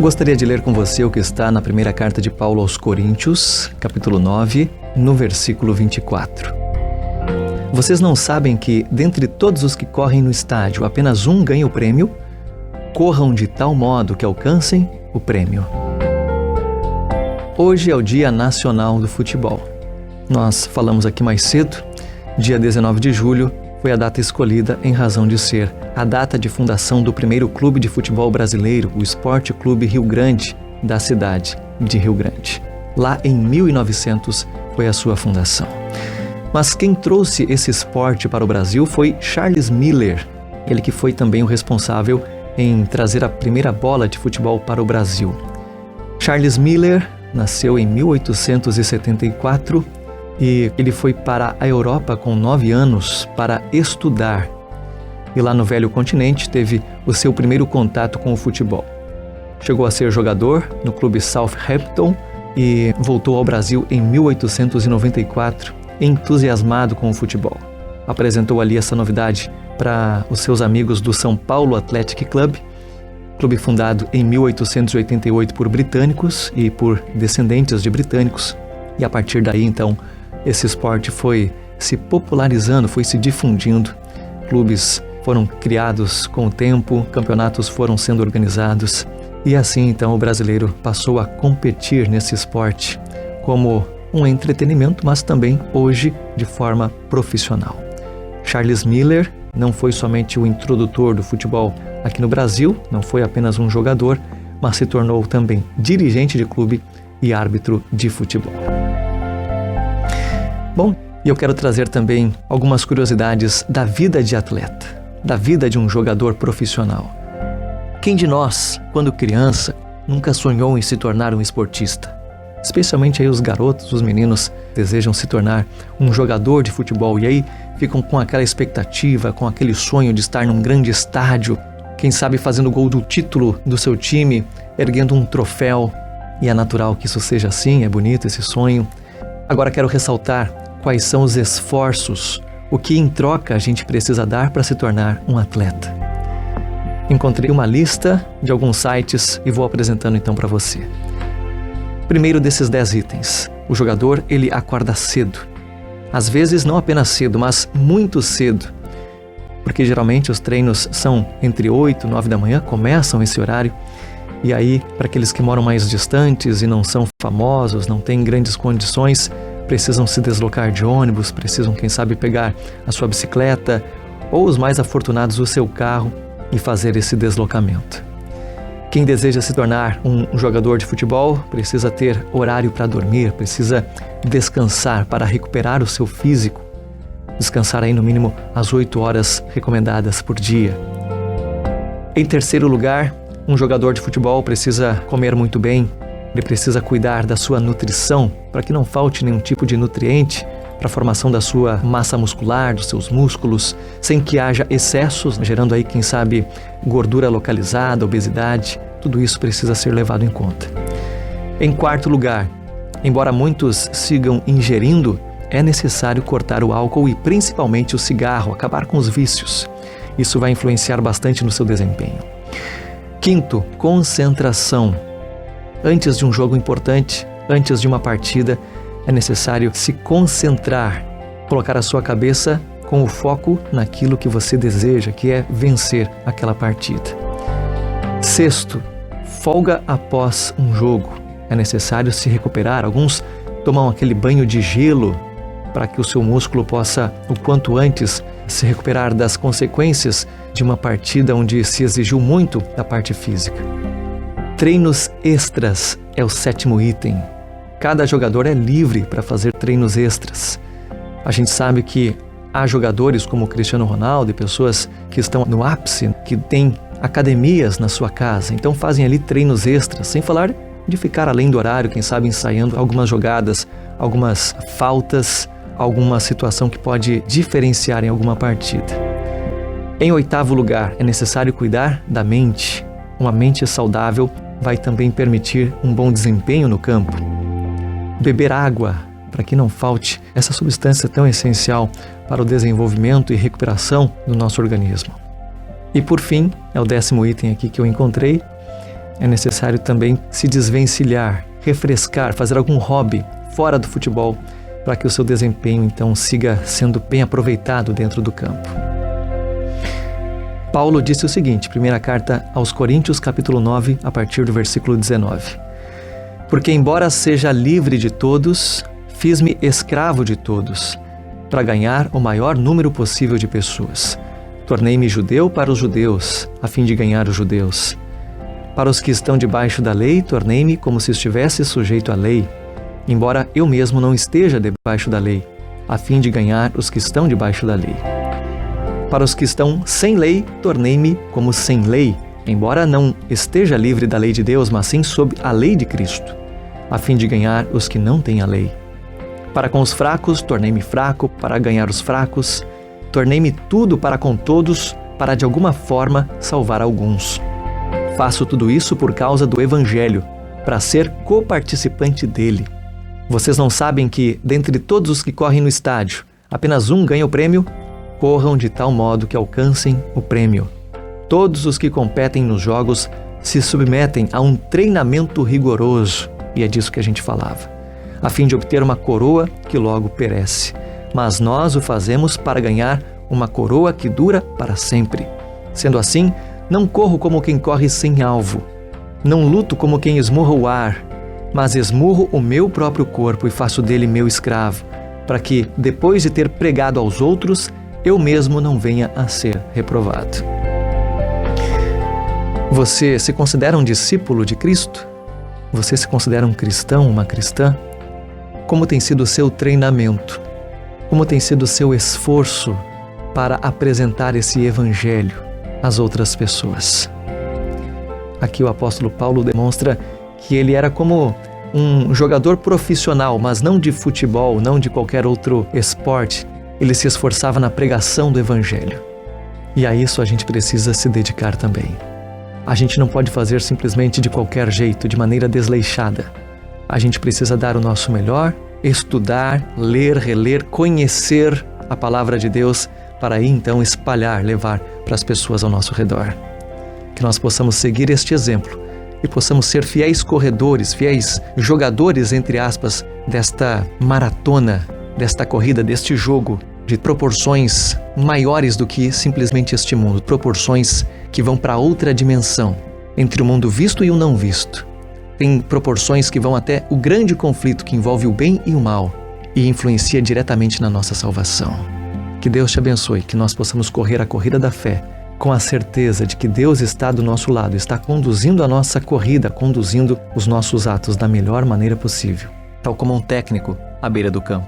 Gostaria de ler com você o que está na primeira carta de Paulo aos Coríntios, capítulo 9, no versículo 24. Vocês não sabem que, dentre todos os que correm no estádio, apenas um ganha o prêmio? Corram de tal modo que alcancem o prêmio. Hoje é o Dia Nacional do Futebol. Nós falamos aqui mais cedo, dia 19 de julho, foi a data escolhida em razão de ser a data de fundação do primeiro clube de futebol brasileiro, o Esporte Clube Rio Grande, da cidade de Rio Grande. Lá em 1900 foi a sua fundação. Mas quem trouxe esse esporte para o Brasil foi Charles Miller, ele que foi também o responsável em trazer a primeira bola de futebol para o Brasil. Charles Miller nasceu em 1874 e ele foi para a Europa com 9 anos para estudar. E lá no velho continente teve o seu primeiro contato com o futebol. Chegou a ser jogador no clube Southampton e voltou ao Brasil em 1894, entusiasmado com o futebol. Apresentou ali essa novidade para os seus amigos do São Paulo Athletic Club, clube fundado em 1888 por britânicos e por descendentes de britânicos. E a partir daí, então, esse esporte foi se popularizando, foi se difundindo. Clubes foram criados com o tempo, campeonatos foram sendo organizados. E assim, então, o brasileiro passou a competir nesse esporte como um entretenimento, mas também hoje de forma profissional. Charles Miller não foi somente o introdutor do futebol aqui no Brasil, não foi apenas um jogador, mas se tornou também dirigente de clube e árbitro de futebol. Bom, e eu quero trazer também algumas curiosidades da vida de atleta, da vida de um jogador profissional. Quem de nós, quando criança, nunca sonhou em se tornar um esportista? Especialmente aí os garotos, os meninos desejam se tornar um jogador de futebol e aí ficam com aquela expectativa, com aquele sonho de estar num grande estádio, quem sabe fazendo gol do título do seu time, erguendo um troféu. E é natural que isso seja assim, é bonito esse sonho. Agora quero ressaltar quais são os esforços, o que em troca a gente precisa dar para se tornar um atleta. Encontrei uma lista de alguns sites e vou apresentando então para você. Primeiro desses 10 itens, o jogador ele acorda cedo. Às vezes não apenas cedo, mas muito cedo, porque geralmente os treinos são entre 8 e 9 da manhã, começam esse horário. E aí, para aqueles que moram mais distantes e não são famosos, não têm grandes condições, precisam se deslocar de ônibus, precisam, quem sabe, pegar a sua bicicleta ou os mais afortunados o seu carro e fazer esse deslocamento. Quem deseja se tornar um jogador de futebol precisa ter horário para dormir, precisa descansar para recuperar o seu físico. Descansar aí no mínimo as 8 horas recomendadas por dia. Em terceiro lugar, um jogador de futebol precisa comer muito bem, ele precisa cuidar da sua nutrição para que não falte nenhum tipo de nutriente para a formação da sua massa muscular, dos seus músculos, sem que haja excessos, gerando aí, quem sabe, gordura localizada, obesidade. Tudo isso precisa ser levado em conta. Em quarto lugar, embora muitos sigam ingerindo, é necessário cortar o álcool e principalmente o cigarro, acabar com os vícios. Isso vai influenciar bastante no seu desempenho. Quinto, concentração. Antes de um jogo importante, antes de uma partida, é necessário se concentrar, colocar a sua cabeça com o foco naquilo que você deseja, que é vencer aquela partida. Sexto, folga após um jogo. É necessário se recuperar. Alguns tomam aquele banho de gelo para que o seu músculo possa, o quanto antes, se recuperar das consequências de uma partida onde se exigiu muito da parte física. Treinos extras é o sétimo item. Cada jogador é livre para fazer treinos extras. A gente sabe que há jogadores como o Cristiano Ronaldo e pessoas que estão no ápice, que têm academias na sua casa, então fazem ali treinos extras, sem falar de ficar além do horário, quem sabe ensaiando algumas jogadas, algumas faltas, alguma situação que pode diferenciar em alguma partida. Em oitavo lugar, é necessário cuidar da mente. Uma mente saudável vai também permitir um bom desempenho no campo. Beber água, para que não falte essa substância tão essencial para o desenvolvimento e recuperação do nosso organismo. E por fim, é o 10º item aqui que eu encontrei, É necessário também se desvencilhar, refrescar, fazer algum hobby fora do futebol, para que o seu desempenho então siga sendo bem aproveitado dentro do campo. Paulo disse o seguinte, primeira carta aos Coríntios, capítulo 9, a partir do versículo 19. Porque embora seja livre de todos, fiz-me escravo de todos, para ganhar o maior número possível de pessoas. Tornei-me judeu para os judeus, a fim de ganhar os judeus. Para os que estão debaixo da lei, tornei-me como se estivesse sujeito à lei, embora eu mesmo não esteja debaixo da lei, a fim de ganhar os que estão debaixo da lei. Para os que estão sem lei, tornei-me como sem lei, embora não esteja livre da lei de Deus, mas sim sob a lei de Cristo, a fim de ganhar os que não têm a lei. Para com os fracos, tornei-me fraco, para ganhar os fracos. Tornei-me tudo para com todos, para de alguma forma salvar alguns. Faço tudo isso por causa do Evangelho, para ser coparticipante dele. Vocês não sabem que, dentre todos os que correm no estádio, apenas um ganha o prêmio? Corram de tal modo que alcancem o prêmio. Todos os que competem nos jogos se submetem a um treinamento rigoroso, e é disso que a gente falava, a fim de obter uma coroa que logo perece. Mas nós o fazemos para ganhar uma coroa que dura para sempre. Sendo assim, não corro como quem corre sem alvo. Não luto como quem esmurra o ar, mas esmurro o meu próprio corpo e faço dele meu escravo, para que, depois de ter pregado aos outros, eu mesmo não venha a ser reprovado. Você se considera um discípulo de Cristo? Você se considera um cristão, uma cristã? Como tem sido o seu treinamento? Como tem sido o seu esforço para apresentar esse evangelho às outras pessoas? Aqui o apóstolo Paulo demonstra que ele era como um jogador profissional, mas não de futebol, não de qualquer outro esporte. Ele se esforçava na pregação do evangelho. E a isso a gente precisa se dedicar também. A gente não pode fazer simplesmente de qualquer jeito, de maneira desleixada. A gente precisa dar o nosso melhor, estudar, ler, reler, conhecer a palavra de Deus para aí então espalhar, levar para as pessoas ao nosso redor. Que nós possamos seguir este exemplo e possamos ser fiéis corredores, fiéis jogadores, entre aspas, desta maratona, desta corrida, deste jogo de proporções maiores do que simplesmente este mundo, proporções que vão para outra dimensão, entre o mundo visto e o não visto. Tem proporções que vão até o grande conflito que envolve o bem e o mal e influencia diretamente na nossa salvação. Que Deus te abençoe, que nós possamos correr a corrida da fé com a certeza de que Deus está do nosso lado, está conduzindo a nossa corrida, conduzindo os nossos atos da melhor maneira possível, tal como um técnico à beira do campo.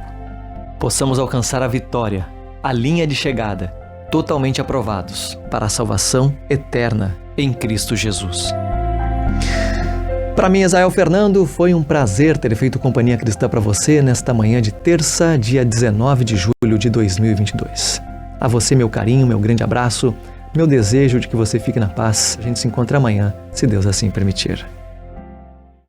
Possamos alcançar a vitória, a linha de chegada, totalmente aprovados para a salvação eterna em Cristo Jesus. Para mim, Israel Fernando, foi um prazer ter feito companhia cristã para você nesta manhã de terça, dia 19 de julho de 2022. A você, meu carinho, meu grande abraço, meu desejo de que você fique na paz. A gente se encontra amanhã, se Deus assim permitir.